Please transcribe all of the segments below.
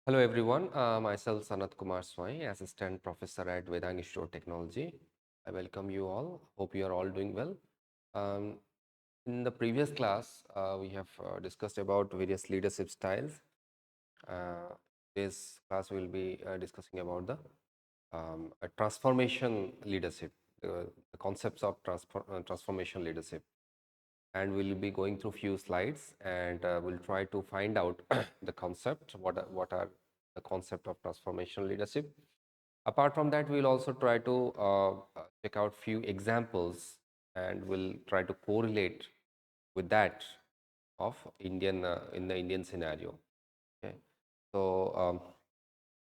Hello everyone, myself Sanat Kumar Swai, Assistant Professor at Vedang Technology. I welcome you all. Hope you are all doing well. Um, in the previous class, we have discussed about various leadership styles. This class will be discussing about the a transformation leadership, the concepts of transformation leadership, and we'll be going through few slides and we'll try to find out the concept, what are the concept of transformational leadership. Apart from that, we'll also try to check out few examples and we'll try to correlate with that of Indian in the Indian scenario. Okay, so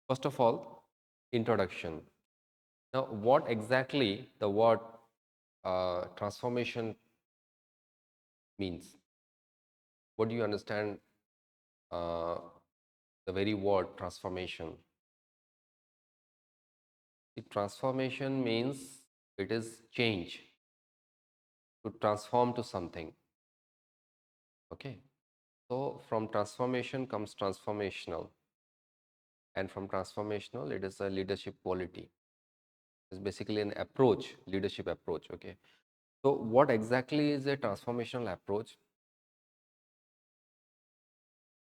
first of all, introduction. Now, what exactly the word transformation means? What do you understand uh, the very word transformation? The transformation means it is change, to transform to something. Okay, so from transformation comes transformational, and from transformational it is a leadership quality. It's basically an approach, leadership approach. Okay, so what exactly is a transformational approach?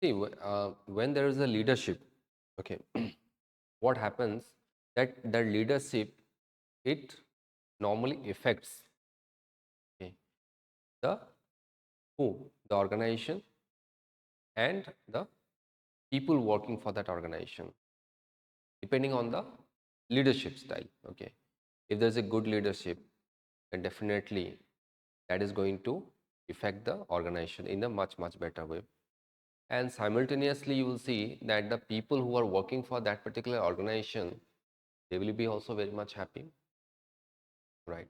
See, when there is a leadership, okay, what happens that the leadership, it normally affects, okay, the who, the organization and the people working for that organization, depending on the leadership style. Okay, if there's a good leadership, then definitely that is going to affect the organization in a much better way. And simultaneously, you will see that the people who are working for that particular organization, they will be also very much happy, right?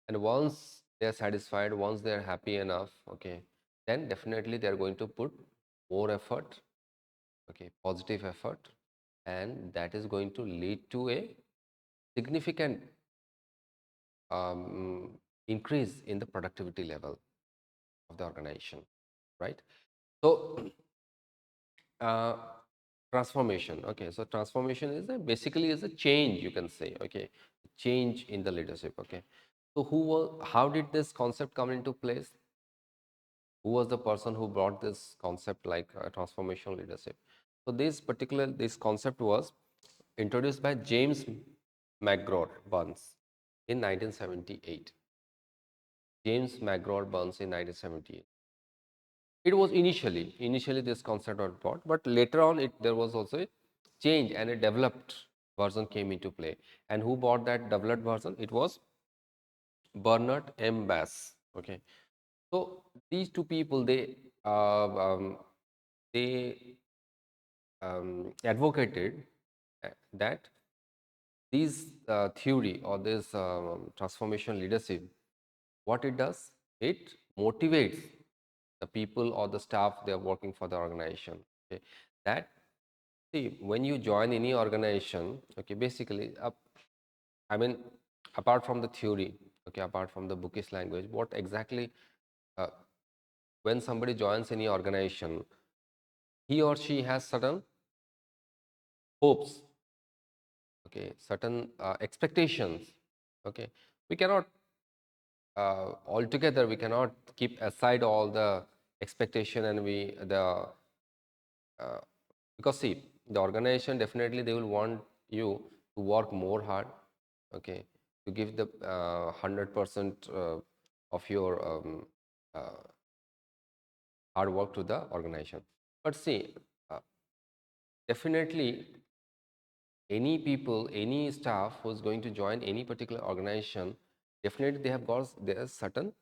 And once they are satisfied, once they are happy enough, okay, then definitely they are going to put more effort, okay, positive effort, and that is going to lead to a significant um, increase in the productivity level of the organization, right? So uh, transformation, okay, so transformation is basically is a change, you can say. Okay, change in the leadership. Okay, so how did this concept come into place? Who was the person who brought this concept, like transformational leadership? So this concept was introduced by James McGraw Burns in 1978. James McGraw Burns in 1978. It was initially this concept was brought, but later on there was also a change and a developed version came into play. And who bought that developed version? It was Bernard M. Bass. Okay, so these two people, they advocated that this theory or this transformation leadership, what it does, it motivates the people or the staff they are working for the organization. Okay, that, see, when you join any organization, okay, basically, I mean, apart from the theory, okay, apart from the bookish language, what exactly, uh, when somebody joins any organization, he or she has certain hopes, okay, certain expectations. Okay, we cannot altogether, we cannot keep aside all the expectation and uh, because see, the organization definitely they will want you to work more hard, okay, to give the 100% of your uh, hard work to the organization. But see, uh, definitely any people, any staff who is going to join any particular organization, definitely they have got their certain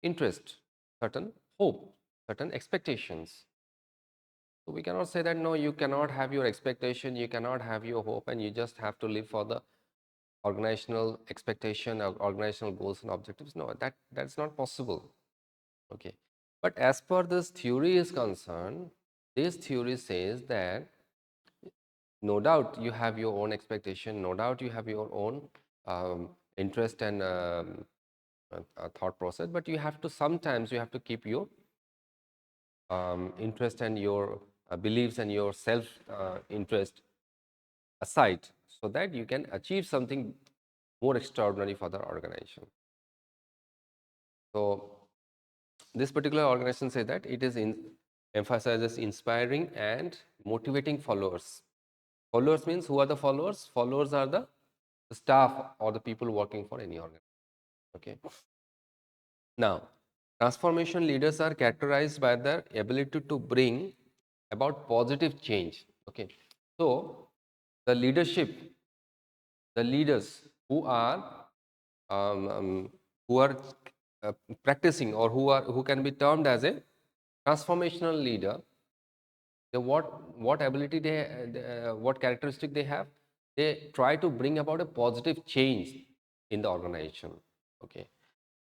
interest, certain hope, certain expectations. So we cannot say that no, you cannot have your expectation, you cannot have your hope, and you just have to live for the organizational expectation or organizational goals and objectives. No, that's not possible. Okay, but as per this theory is concerned, this theory says that no doubt you have your own expectation, no doubt you have your own interest and thought process, but you have to sometimes you have to keep your interest and your beliefs and your self interest aside, so that you can achieve something more extraordinary for the organization. So this particular organization say that it is emphasizes inspiring and motivating followers. Followers means, who are the followers? Followers are the staff or the people working for any organization. Okay. Now, transformation leaders are characterized by their ability to bring about positive change. Okay. So the leadership, the leaders um, um, who are uh, practicing, or who can be termed as a transformational leader, what ability what characteristic they have, they try to bring about a positive change in the organization. Okay.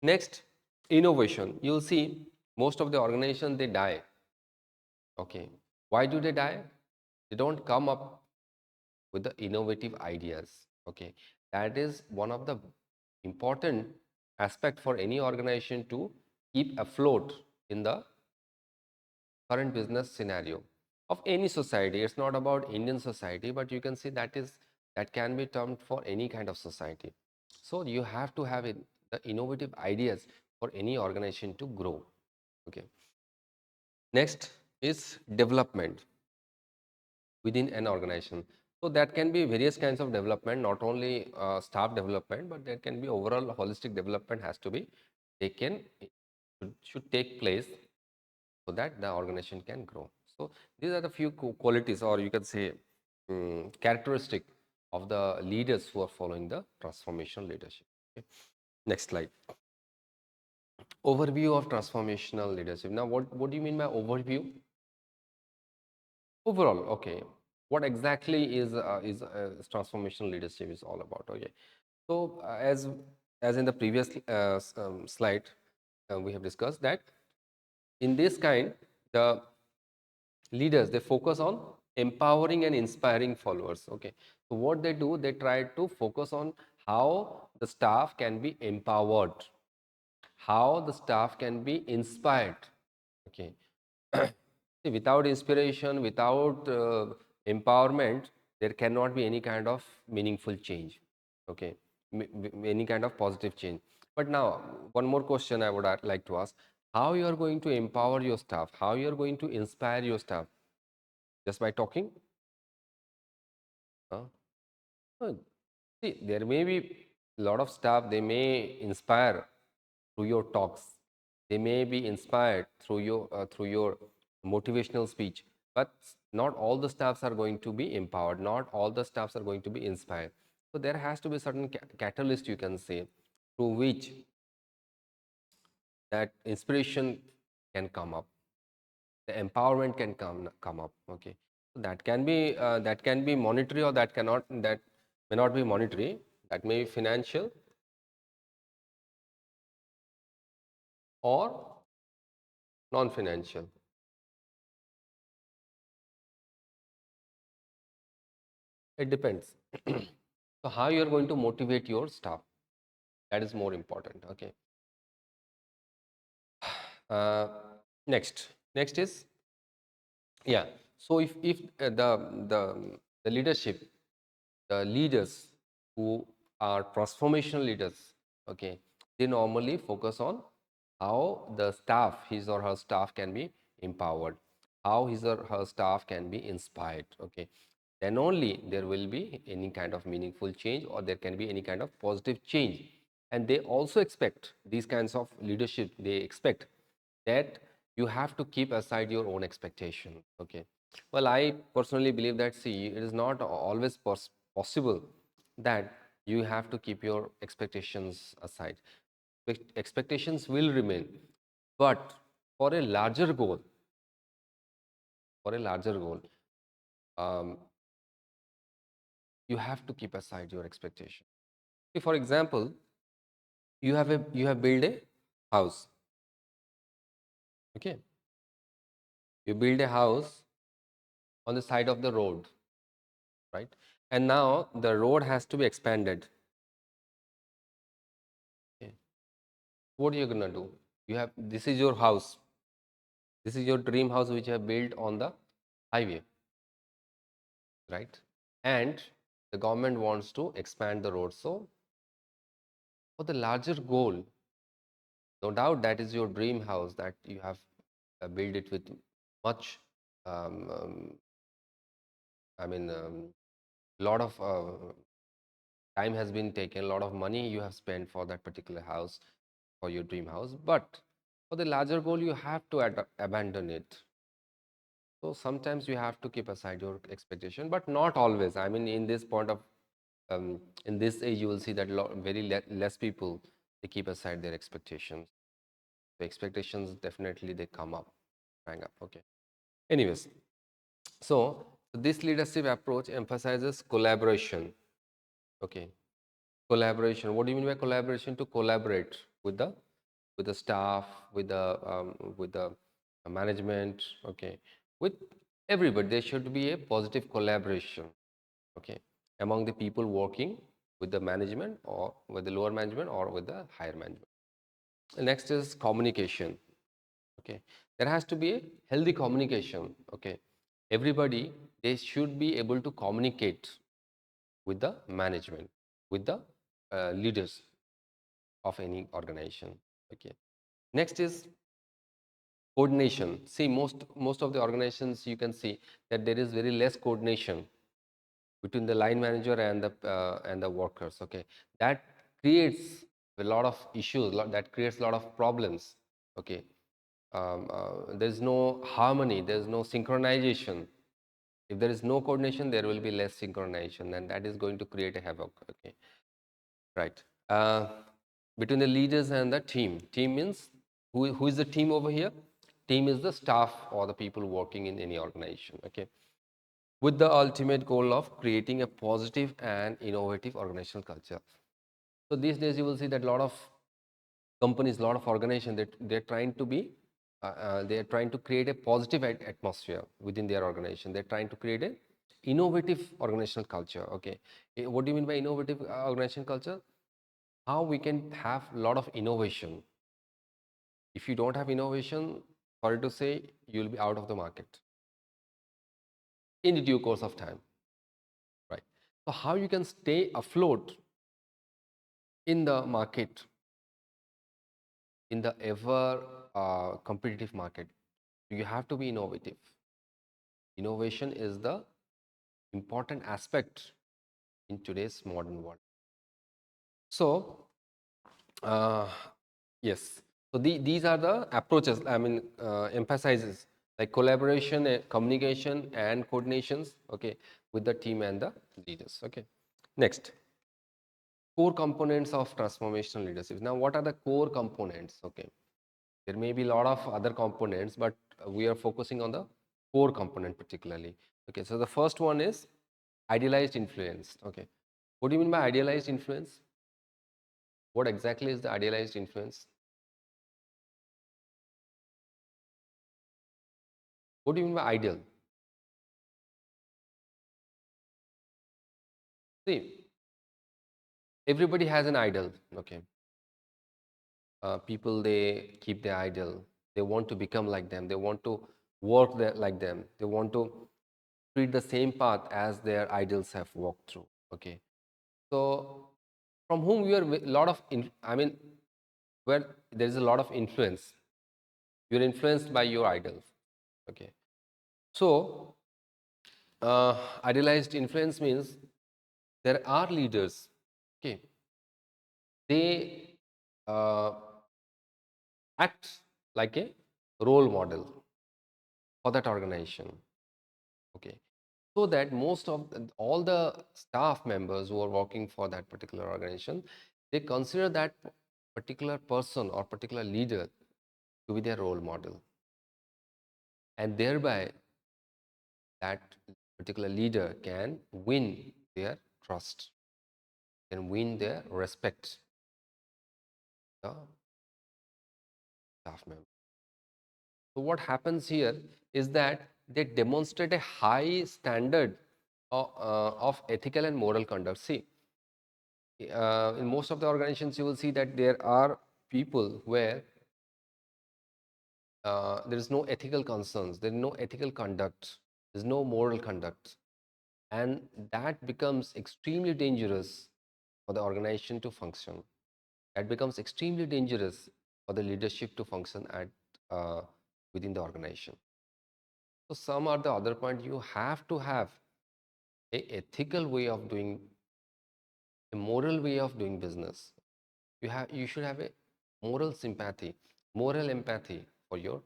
Next, innovation. You'll see most of the organization, they die. Okay. Why do they die? They don't come up with the innovative ideas. Okay. That is one of the important aspect for any organization to keep afloat in the current business scenario of any society. It's not about Indian society, but you can see that can be termed for any kind of society. So you have to have the innovative ideas for any organization to grow. Okay. Next is development within an organization. So that can be various kinds of development, not only staff development, but there can be overall holistic development has to be taken, should take place, so that the organization can grow. So these are the few qualities, or you can say characteristic of the leaders who are following the transformational leadership. Okay. Next slide. Overview of transformational leadership. Now, what do you mean by overview? Overall, okay. What exactly is transformational leadership is all about? Okay. So as in the previous slide, we have discussed that in this kind, the leaders, they focus on empowering and inspiring followers. Okay. So what they do, they try to focus on how the staff can be empowered, how the staff can be inspired. Okay. See, without inspiration, without empowerment, there cannot be any kind of meaningful change. Okay. Any kind of positive change. But now, one more question I would like to ask: how you are going to empower your staff? How you are going to inspire your staff? Just by talking? Huh? No. See, there may be a lot of staff, they may inspire through your talks. They may be inspired through your motivational speech, but not all the staffs are going to be empowered. Not all the staffs are going to be inspired. So there has to be certain catalyst, you can say, through which that inspiration can come up, the empowerment can come up. Okay. So that can be monetary, or that may not be monetary, that may be financial or non-financial. It depends. So how you are going to motivate your staff, that is more important. Okay. uh, next is, yeah, so if the leadership, the leaders who are transformational leaders, okay, they normally focus on how the staff, his or her staff, can be empowered, how his or her staff can be inspired. Okay. Then only there will be any kind of meaningful change, or there can be any kind of positive change. And they also expect, these kinds of leadership, they expect that you have to keep aside your own expectation. Okay. Well, I personally believe that, see, it is not always possible that you have to keep your expectations aside. Expectations will remain, but for a larger goal, for a larger goal, um, you have to keep aside your expectation. See, for example, you have built a house. Okay. You build a house on the side of the road, right? And now the road has to be expanded. Okay. What are you gonna do? You have, this is your house. This is your dream house which you have built on the highway, right? And the government wants to expand the road. So for the larger goal, no doubt that is your dream house that you have built it with much, um, um, I mean, lot of time has been taken, a lot of money you have spent for that particular house, for your dream house. But for the larger goal, you have to abandon it. So sometimes you have to keep aside your expectation, but not always. I mean, in this point of in this age, you will see that very less people, they keep aside their expectations. The expectations definitely they come up, hang up. Okay. Anyways, so this leadership approach emphasizes collaboration. Okay, collaboration. What do you mean by collaboration? To collaborate with the staff, with the management. Okay, with everybody. There should be a positive collaboration. Okay, among the people working with the management or with the lower management or with the higher management. Next is communication. Okay, there has to be a healthy communication. Okay, everybody, they should be able to communicate with the management, with the leaders of any organization. Okay, next is coordination. See, most of the organizations, you can see that there is very less coordination between the line manager and the workers. Okay, that creates a lot of issues, that creates a lot of problems. Okay, there's no harmony, there's no synchronization. If there is no coordination, there will be less synchronization, and that is going to create a havoc. Okay, right. Between the leaders and the team. Team means who is the team over here? Team is the staff or the people working in any organization. Okay, with the ultimate goal of creating a positive and innovative organizational culture. So these days you will see that a lot of companies, a lot of organizations, that they're trying to be, they're trying to create a positive atmosphere within their organization. They're trying to create a innovative organizational culture. Okay, what do you mean by innovative organizational culture? How we can have a lot of innovation. If you don't have innovation, sorry to say, you'll be out of the market in the due course of time, right? So how you can stay afloat in the market, in the ever competitive market? You have to be innovative. Innovation is the important aspect in today's modern world. So uh, yes, so these are the approaches, I mean, emphasizes like collaboration, communication and coordinations, okay, with the team and the leaders. Okay, next, core components of transformational leadership. Now, what are the core components? Okay, there may be a lot of other components, but we are focusing on the core component particularly. Okay, so the first one is idealized influence. Okay, what do you mean by idealized influence? What exactly is the idealized influence? What do you mean by ideal? See, everybody has an idol. Okay, people, they keep their idol. They want to become like them. They want to work like them. They want to treat the same path as their idols have walked through. Okay, so from whom you are a lot of I mean, where there is a lot of influence, you're influenced by your idols. Okay, so idealized influence means there are leaders. Okay, they uh, act like a role model for that organization. Okay, so that most of all the staff members who are working for that particular organization, they consider that particular person or particular leader to be their role model, and thereby that particular leader can win their trust, can win their respect, the staff member. So what happens here is that they demonstrate a high standard of ethical and moral conduct. See, in most of the organizations, you will see that there are people where there is no ethical concerns, there is no ethical conduct. there's no moral conduct, and that becomes extremely dangerous for the organization to function. That becomes extremely dangerous for the leadership to function at uh, within the organization. So some are the other point. You have to have a ethical way of doing, a moral way of doing business. You should have a moral sympathy, moral empathy for your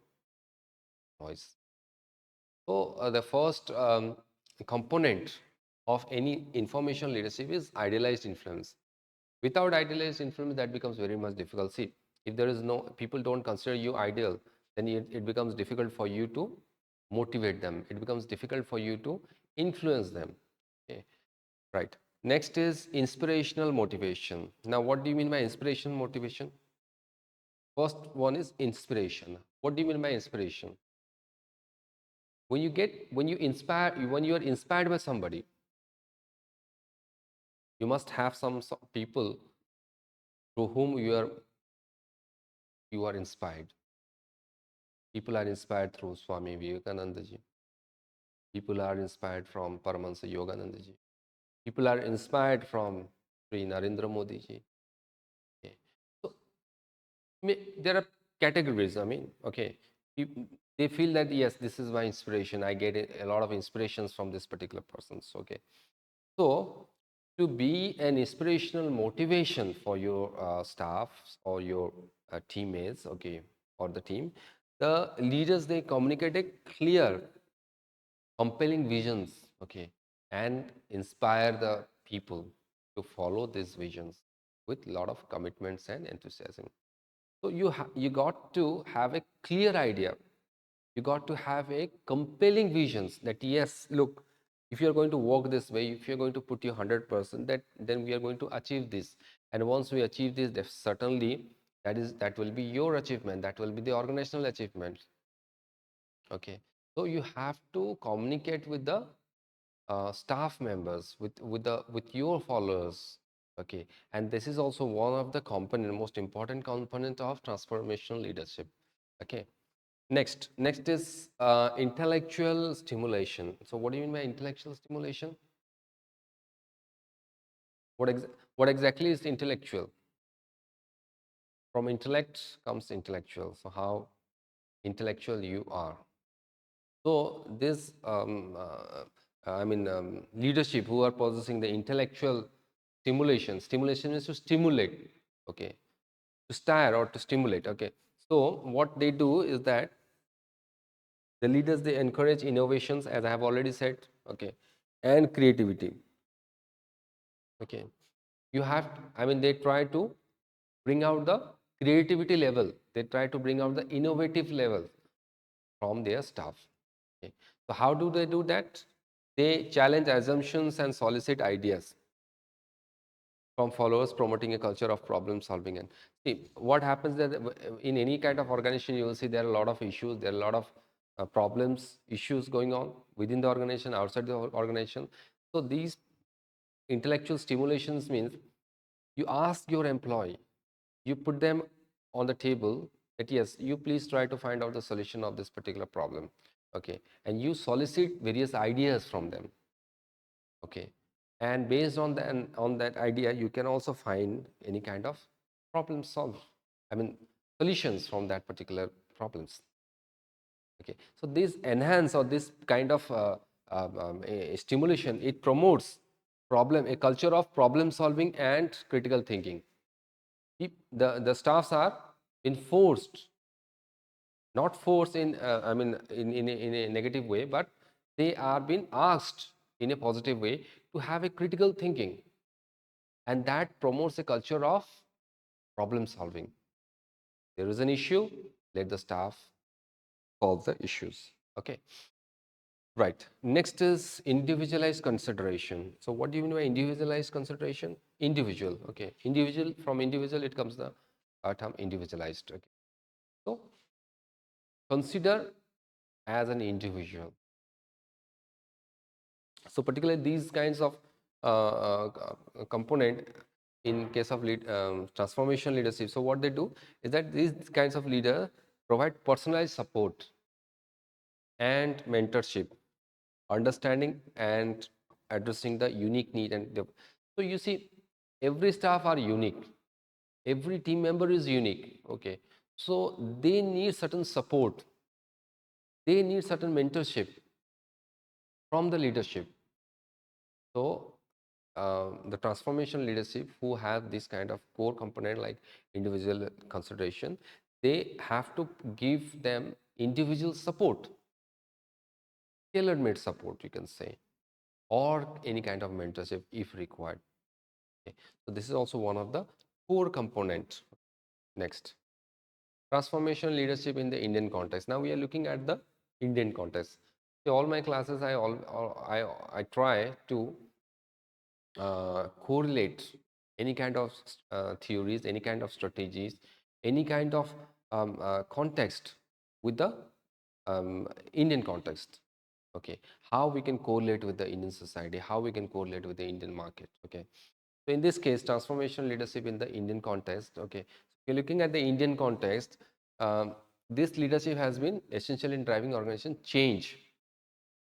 voice. So the first component of any information leadership is idealized influence. Without idealized influence, that becomes very much difficult. See, if there is no, people don't consider you ideal, then it becomes difficult for you to motivate them. It becomes difficult for you to influence them. Okay, right. Next is inspirational motivation. Now, what do you mean by inspirational motivation? First one is inspiration. What do you mean by inspiration? When you are inspired by somebody, you must have some people through whom you are inspired. People are inspired through Swami Vivekananda ji. People are inspired from Paramahansa Yogananda ji. People are inspired from Sri Narendra Modi ji. Okay. So there are categories. I mean, okay, they feel that yes, this is my inspiration. I get a lot of inspirations from this particular persons. Okay, so to be an inspirational motivation for your staff or your teammates, okay, or the team, the leaders, they communicate a clear, compelling visions, okay, and inspire the people to follow these visions with a lot of commitments and enthusiasm. So you got to have a clear idea. You got to have a compelling visions that yes, look, if you're going to walk this way, if you're going to put your 100%, that then we are going to achieve this. And once we achieve this, certainly that will be your achievement. That will be the organizational achievement. Okay. So you have to communicate with the staff members, with your followers. Okay, and this is also one of the most important component of transformational leadership. Okay, next is intellectual stimulation. So what do you mean by intellectual stimulation? What exactly is intellectual? From intellect comes intellectual. So how intellectual you are. So this, leadership who are possessing the intellectual stimulation. Stimulation is to stimulate, okay, to stir or to stimulate, okay. So what they do is that the leaders, they encourage innovations, as I have already said, okay, and creativity, okay. They try to bring out the creativity level. They try to bring out the innovative level from their staff. Okay. So how do they do that? They challenge assumptions and solicit ideas from followers, promoting a culture of problem solving. And see what happens that in any kind of organization, you will see there are a lot of issues, there are a lot of problems, issues going on within the organization, outside the organization. So these intellectual stimulations means you ask your employee, you put them on the table that yes, you please try to find out the solution of this particular problem, okay, and you solicit various ideas from them, okay, and based on that idea, you can also find any kind of problem solve, solutions from that particular problems. Okay, so this enhance, or this kind of a stimulation, it promotes a culture of problem solving and critical thinking. The staffs are enforced, not forced in in a negative way, but they are being asked in a positive way to have a critical thinking, and that promotes a culture of problem solving. There is an issue, let the staff solve the issues. Okay, right. Next is individualized consideration. So what do you mean by individualized consideration? Individual. Okay, individual, from individual it comes the term individualized. Okay, so consider as an individual. So particularly these kinds of component in case of transformation leadership. So what they do is that these kinds of leader provide personalized support and mentorship understanding and addressing the unique need. So you see, every staff are unique, every team member is unique. Okay, so they need certain support, they need certain mentorship from the leadership. So the transformation leadership who have this kind of core component like individual consideration, they have to give them individual support, tailor made support, you can say, or any kind of mentorship if required. Okay. So this is also one of the core component. Next, transformation leadership in the Indian context. Now we are looking at the Indian context. So all my classes, I try to correlate any kind of theories, any kind of strategies, any kind of context with the Indian context. Okay, how we can correlate with the Indian society, how we can correlate with the Indian market. Okay, so in this case, transformation leadership in the Indian context. Okay, so if you're looking at the Indian context, this leadership has been essential in driving organization change,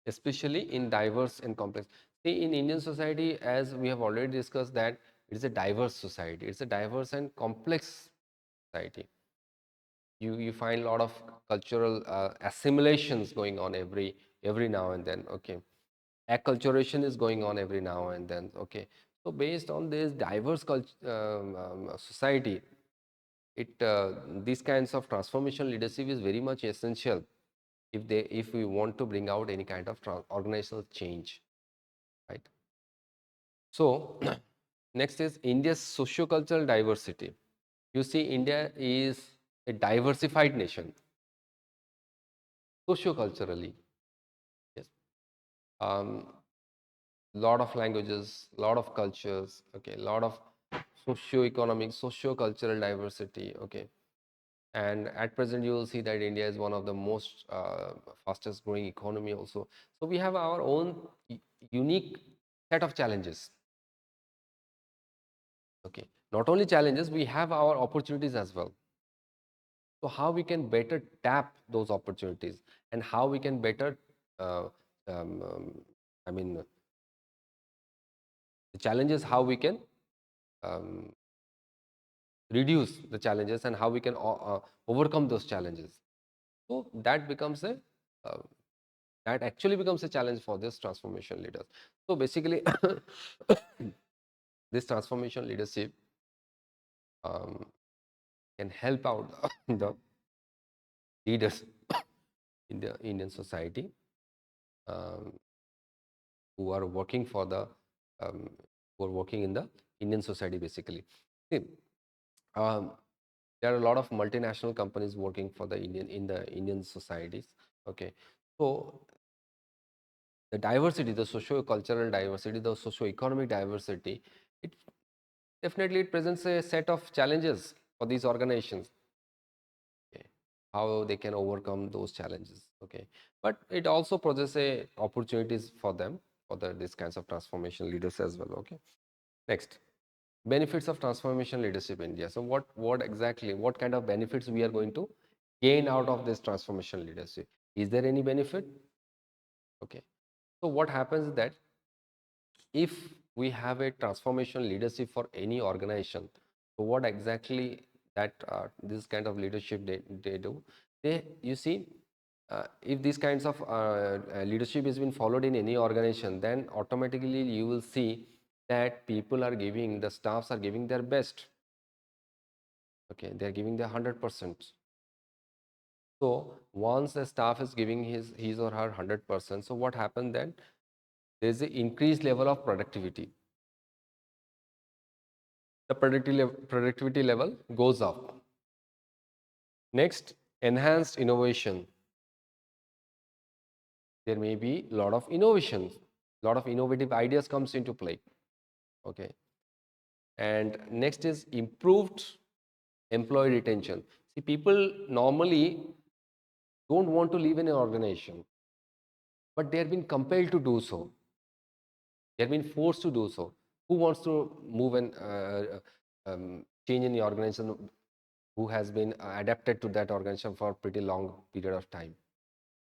especially in diverse and complex. See, in Indian society, as we have already discussed, that it is a diverse society. It's a diverse and complex society. You find a lot of cultural assimilations going on every now and then. Okay, acculturation is going on every now and then. Okay, so based on this diverse society, it these kinds of transformation leadership is very much essential if we want to bring out any kind of organizational change, right? So next is India's socio-cultural diversity. You see, India is a diversified nation socio-culturally. Yes, lot of languages, lot of cultures. Okay, lot of socio-economic, socio-cultural diversity. Okay, and at present you will see that India is one of the most fastest growing economy also. So we have our own unique set of challenges. Okay, not only challenges, we have our opportunities as well. So how we can better tap those opportunities, and how we can better uh, um, um, I mean the challenges, how we can um, reduce the challenges, and how we can overcome those challenges. So that becomes a uh, that actually becomes a challenge for this transformation leaders. So basically, this transformation leadership um, can help out the leaders in the Indian society, um, who are working for the um, who are working in the Indian society basically. See, um, there are a lot of multinational companies working for the Indian societies. Okay, so the diversity, the socio-cultural diversity, the socio-economic diversity, it definitely it presents a set of challenges for these organizations. Okay, how they can overcome those challenges. Okay, but it also poses a opportunities for them, for these kinds of transformation leaders as well. Okay, next, benefits of transformation leadership in India. So what kind of benefits we are going to gain out of this transformation leadership? Is there any benefit? Okay, so what happens is that if we have a transformation leadership for any organization, so what exactly that this kind of leadership they do, they, you see, if these kinds of leadership is being followed in any organization, then automatically you will see that people are giving, the staffs are giving their best. Okay, they are giving their 100%. So once the staff is giving his or her 100%, so what happened then? There is an increased level of productivity. The productivity level goes up. Next, enhanced innovation. There may be a lot of innovations, a lot of innovative ideas comes into play. Okay, and next is improved employee retention. See, people normally don't want to leave an organization, but they have been compelled to do so. They have been forced to do so. Who wants to move and change in the organization, who has been adapted to that organization for a pretty long period of time?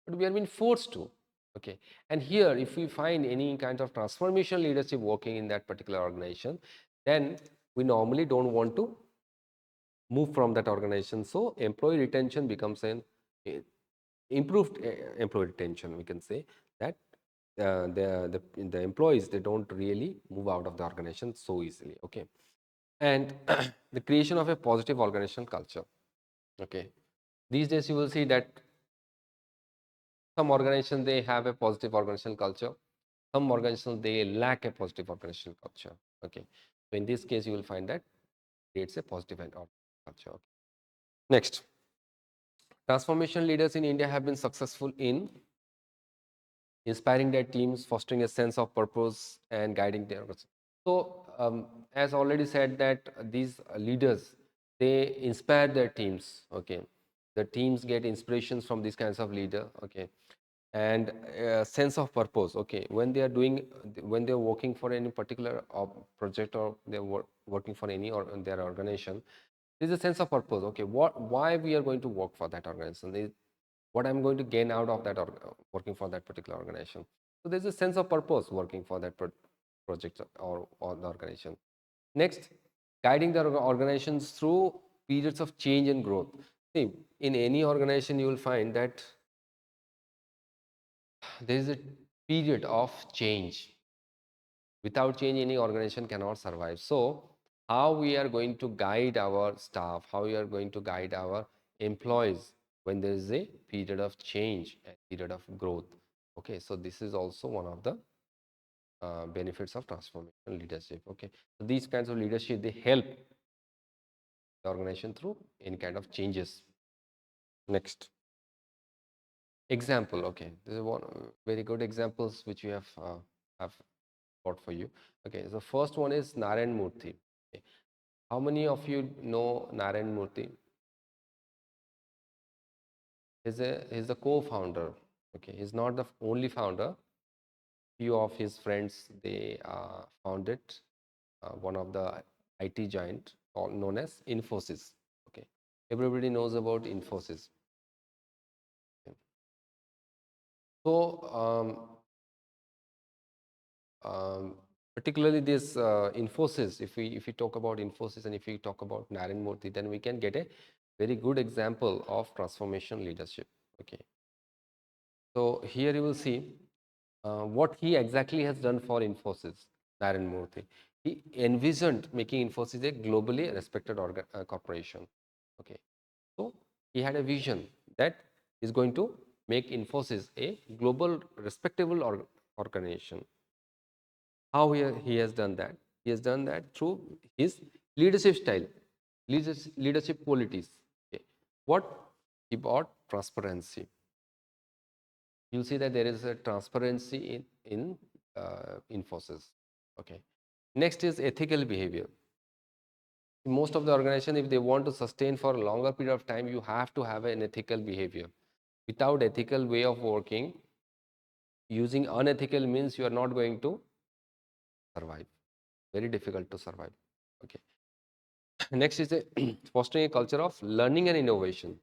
But we have been forced to. Okay, and here if we find any kind of transformation leadership working in that particular organization, then we normally don't want to move from that organization. So employee retention becomes an eh, improved employee retention. We can say that the employees, they don't really move out of the organization so easily. Okay, and the creation of a positive organizational culture. Okay, these days you will see that some organizations, they have a positive organizational culture, some organizations, they lack a positive organizational culture. Okay, so in this case you will find that creates a positive culture. Okay. Next, transformation leaders in India have been successful in inspiring their teams, fostering a sense of purpose, and guiding their results. So, as already said, that these leaders, they inspire their teams. Okay, the teams get inspirations from these kinds of leader. Okay, and a sense of purpose. Okay, when they are doing, when they are working for any particular project, or they are working for any or their organization, there is a sense of purpose. Okay, why we are going to work for that organization, what I'm going to gain out of that, or working for that particular organization. So there's a sense of purpose working for that project, or the organization. Next, guiding the organizations through periods of change and growth. See, in any organization you will find that there is a period of change. Without change, any organization cannot survive. So how we are going to guide our staff, how we are going to guide our employees when there is a period of change and period of growth. Okay, so this is also one of the benefits of transformational leadership. Okay, so these kinds of leadership, they help the organization through any kind of changes. Next example. Okay, this is one very good examples which we have got for you. Okay, the first one is Narayan Murthy. Okay. How many of you know Narayan Murthy? He's the co-founder. Okay, he's not the only founder. Few of his friends, they founded one of the IT giant known as Infosys. Okay, everybody knows about Infosys. Okay. So particularly this Infosys, if we talk about Infosys and if we talk about Narayan Murthy, then we can get a very good example of transformation leadership. Okay, so here you will see what he exactly has done for Infosys, Narayan Murthy. He envisioned making Infosys a globally respected corporation. Okay, so he had a vision that is going to make Infosys a global respectable organization. How he has done that? He has done that through his leadership style, leadership qualities. Okay. What he brought? Transparency. You'll see that there is a transparency in Infosys. Okay. Next is ethical behavior. Most of the organization, if they want to sustain for a longer period of time, you have to have an ethical behavior. Without ethical way of working, using unethical means, you are not going to survive. Very difficult to survive. Okay. Next is fostering a culture of learning and innovation.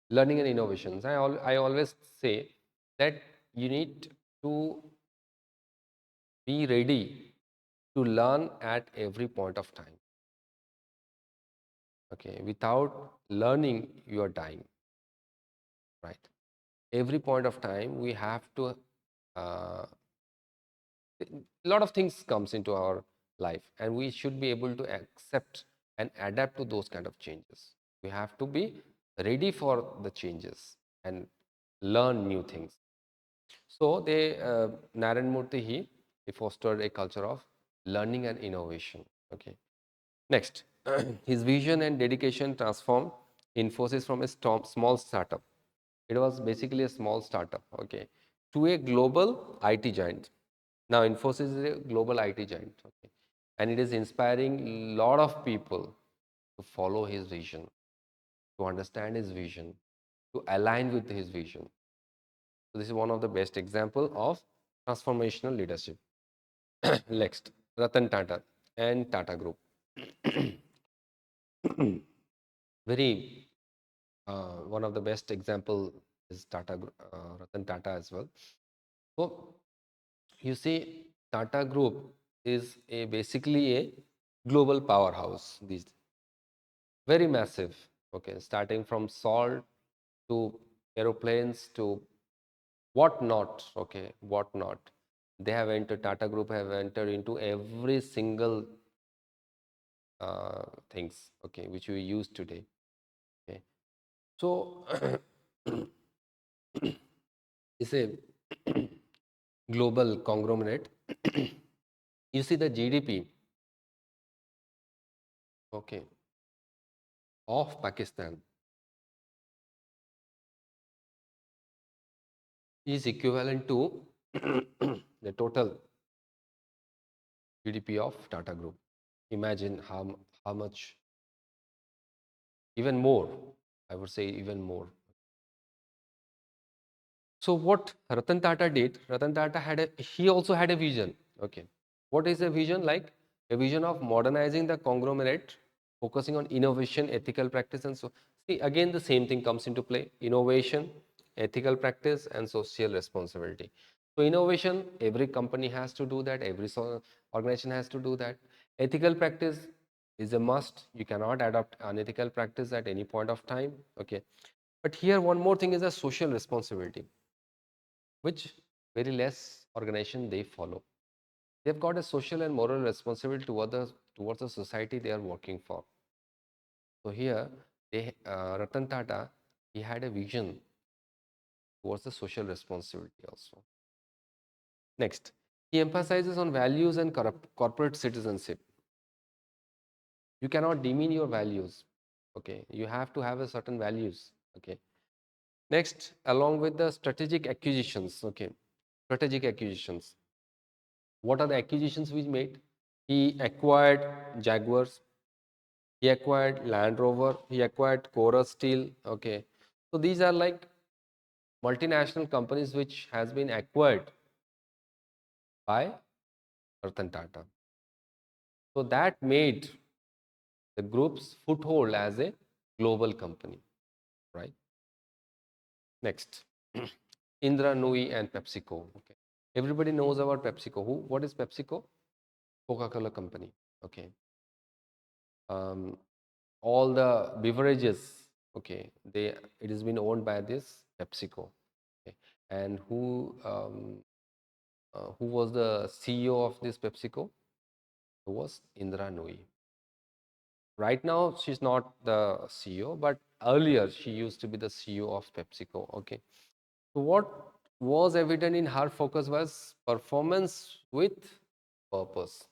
Learning and innovations. I always say that you need to be ready to learn at every point of time. Okay, without learning, you are dying, right? Every point of time, we have to. A lot of things comes into our life, and we should be able to accept and adapt to those kind of changes. We have to be ready for the changes and learn new things. So they Narayan Murthy, he fostered a culture of learning and innovation. Okay. Next, his vision and dedication transformed Infosys from a small startup. It was basically a small startup, okay, to a global IT giant. Now Infosys is a global IT giant, okay, and it is inspiring a lot of people to follow his vision, to understand his vision, to align with his vision. So this is one of the best example of transformational leadership. Next, Ratan Tata and Tata Group. Very one of the best example is Ratan Tata as well. So you see, Tata Group is basically a global powerhouse. These very massive. Okay, starting from salt to aeroplanes to whatnot. Okay, whatnot. They have entered. Tata Group have entered into every single things. Okay, which we use today. Okay, so it's a global conglomerate. You see the GDP, okay, of Pakistan is equivalent to the total GDP of Tata Group. Imagine how much, even more. I would say even more. So what Ratan Tata did, Ratan Tata he also had a vision. Okay. What is a vision? Like a vision of modernizing the conglomerate, focusing on innovation, ethical practice, and so see again the same thing comes into play. Innovation, ethical practice, and social responsibility. So innovation, every company has to do that, every organization has to do that. Ethical practice is a must. You cannot adopt unethical practice at any point of time. Okay. But here one more thing is a social responsibility, which very less organization they follow. They've got a social and moral responsibility towards the society they are working for. So here, Ratan Tata, he had a vision towards the social responsibility also. Next, he emphasizes on values and corporate citizenship. You cannot demean your values. Okay, you have to have a certain values. Okay. Next, along with the strategic acquisitions. Okay, strategic acquisitions. What are the acquisitions we made? He acquired Jaguars, he acquired Land Rover, he acquired Cora Steel. Okay, so these are like multinational companies which has been acquired by Ratan Tata. So that made the group's foothold as a global company, right? Next, Indra Nui and PepsiCo. Okay, everybody knows about PepsiCo. Who? What is PepsiCo? Coca-Cola company. Okay, um, all the beverages. Okay, it has been owned by this PepsiCo. Okay. And who was the CEO of this PepsiCo? It was Indra Nooyi. Right now, she's not the CEO, but earlier she used to be the CEO of PepsiCo. Okay. So what was evident in her focus was performance with purpose.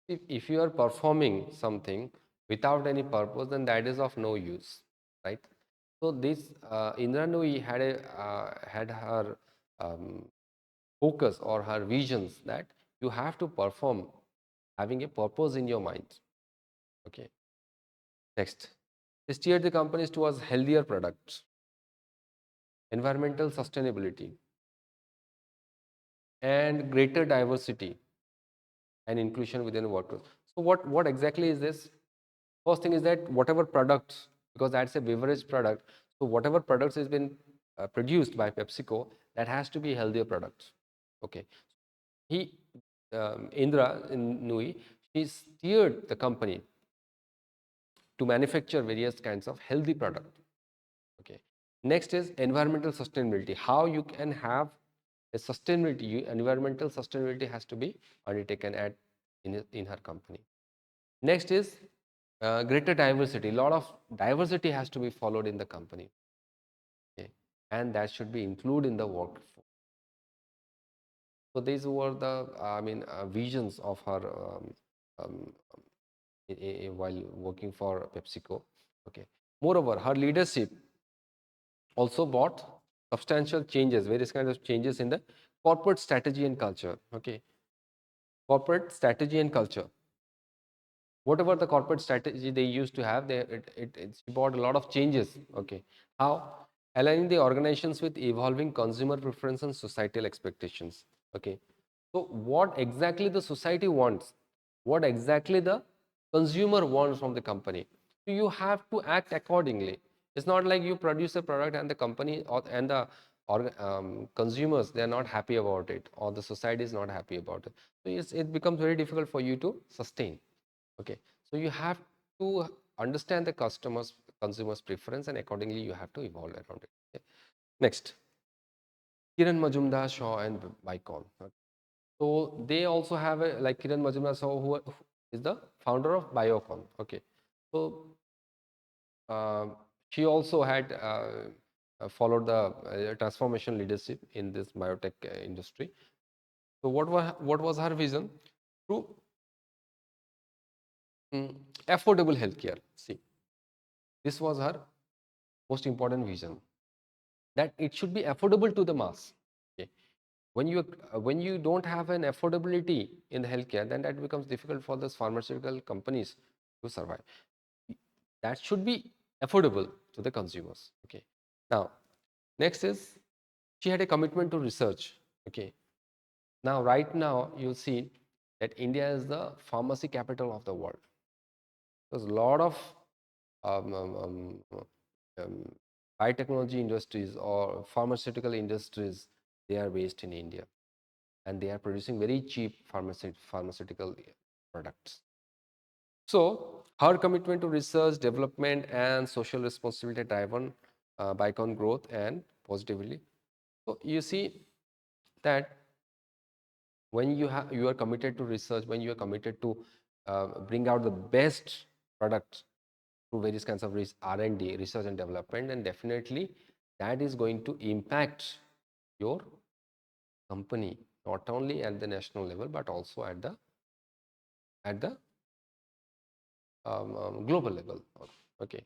If you are performing something without any purpose, then that is of no use, right? So this Indra Nooyi had her focus or her visions that you have to perform having a purpose in your mind. Okay. Next, they steered the companies towards healthier products, environmental sustainability, and greater diversity and inclusion within the workers. So what exactly is this? First thing is that whatever products, because that's a beverage product, so whatever products has been produced by PepsiCo, that has to be healthier products. Okay, he Indra Nui, he steered the company to manufacture various kinds of healthy product. Okay, next is environmental sustainability. How you can have a sustainability, environmental sustainability has to be undertaken in her company. Next is greater diversity. A lot of diversity has to be followed in the company. Okay. And that should be included in the workforce. So these were the, visions of her um, while working for PepsiCo. Okay. Moreover, her leadership also brought substantial changes, various kinds of changes in the corporate strategy and culture. Okay. Corporate strategy and culture. Whatever the corporate strategy they used to have, it's brought a lot of changes. Okay, how? Aligning the organizations with evolving consumer preference and societal expectations. Okay, so what exactly the society wants, what exactly the consumer wants from the company, so you have to act accordingly. It's not like you produce a product and the company and the consumers, they are not happy about it, or the society is not happy about it. So it becomes very difficult for you to sustain. Okay, so you have to understand the consumers preference, and accordingly you have to evolve around it. Okay. Next, Kiran Majumdar, Shaw and Bicon. So they also have a, like Kiran Majumdar Shaw, who is the founder of Biocon. Okay, so she also had followed the transformation leadership in this biotech industry. So what was her vision? To affordable healthcare. See, this was her most important vision, that it should be affordable to the mass. Okay. When you don't have an affordability in the healthcare, then that becomes difficult for those pharmaceutical companies to survive. That should be affordable to the consumers. Okay. Now, next is, she had a commitment to research. Okay. Now, right now, you see that India is the pharmacy capital of the world. There's a lot of um, um, um, um, biotechnology industries or pharmaceutical industries. They are based in India, and they are producing very cheap pharmaceutical products. So, her commitment to research, development, and social responsibility driven Bicon growth and positively. So, you see that when you are committed to research, when you are committed to bring out the best products through various kinds of R&D, research and development, and definitely that is going to impact your company not only at the national level but also at the global level. Okay.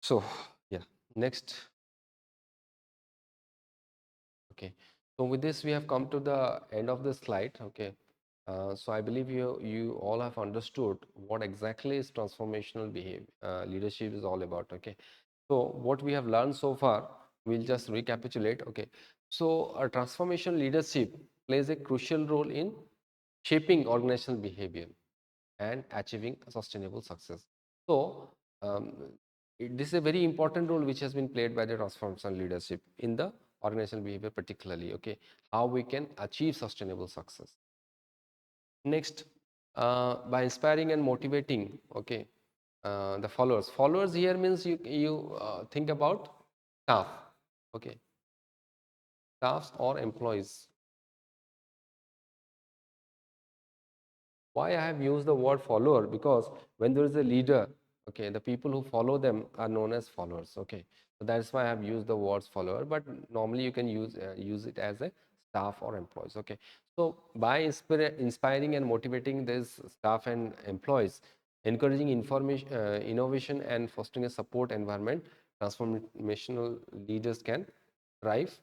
So yeah, next. Okay. So with this, we have come to the end of the slide. Okay. So I believe you all have understood what exactly is transformational behavior leadership is all about. Okay. So what we have learned so far, we'll just recapitulate. Okay. So a transformation leadership plays a crucial role in shaping organizational behavior and achieving sustainable success. So this is a very important role which has been played by the transformational leadership in the organizational behavior particularly. Okay, how we can achieve sustainable success. Next, by inspiring and motivating. Okay, the followers. Followers here means you think about staff. Okay, staffs or employees. Why I have used the word follower? Because when there is a leader, okay, the people who follow them are known as followers. Okay, so that's why I have used the words follower. But normally you can use it as a staff or employees. Okay, so by inspiring and motivating these staff and employees, encouraging information, innovation, and fostering a support environment, transformational leaders can drive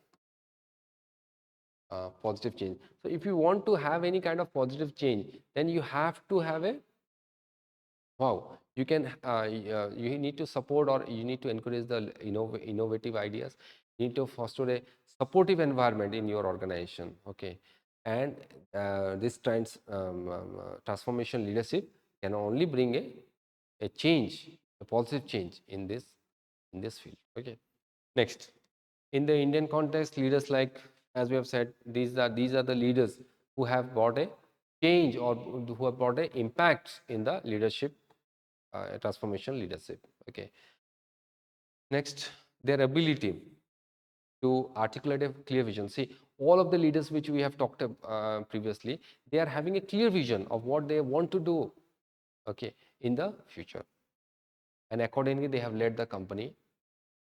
positive change. So if you want to have any kind of positive change, then you have to have a wow. You can you need to support, or you need to encourage the innovative ideas. You need to foster a supportive environment in your organization. Okay, and this transformation leadership can only bring a change, a positive change in this field. Okay. Next, in the Indian context, leaders like, as we have said, these are the leaders who have brought a change, or who have brought a impact in the leadership, transformation leadership. Okay. Next, their ability to articulate a clear vision. See, all of the leaders which we have talked previously, they are having a clear vision of what they want to do. Okay, in the future, and accordingly, they have led the company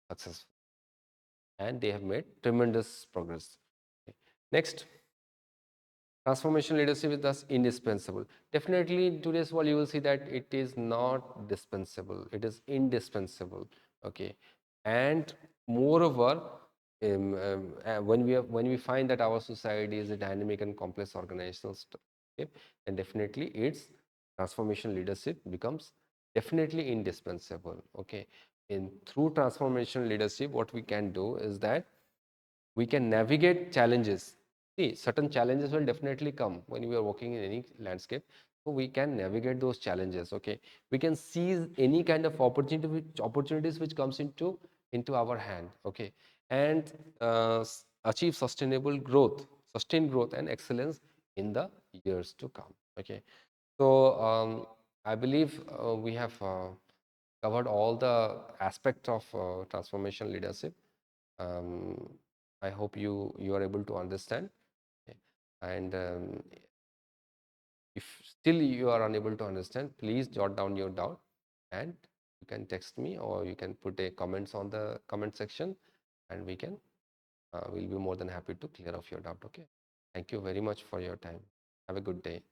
successful, and they have made tremendous progress. Okay. Next, transformation leadership is thus indispensable. Definitely, in today's world, you will see that it is not dispensable; it is indispensable. Okay, and moreover, when we find that our society is a dynamic and complex organizational okay, then definitely its transformation leadership becomes definitely indispensable. Okay, in through transformation leadership, what we can do is that we can navigate challenges. See, certain challenges will definitely come when we are working in any landscape. so we can navigate those challenges. Okay, we can seize any kind of opportunities which comes into our hand. Okay, and achieve sustained growth and excellence in the years to come. Okay, so I believe we have covered all the aspects of transformation leadership. um, I hope you are able to understand. Okay. And if still you are unable to understand, please jot down your doubt, and you can text me, or you can put a comments on the comment section, and we'll be more than happy to clear off your doubt. Okay, thank you very much for your time. Have a good day.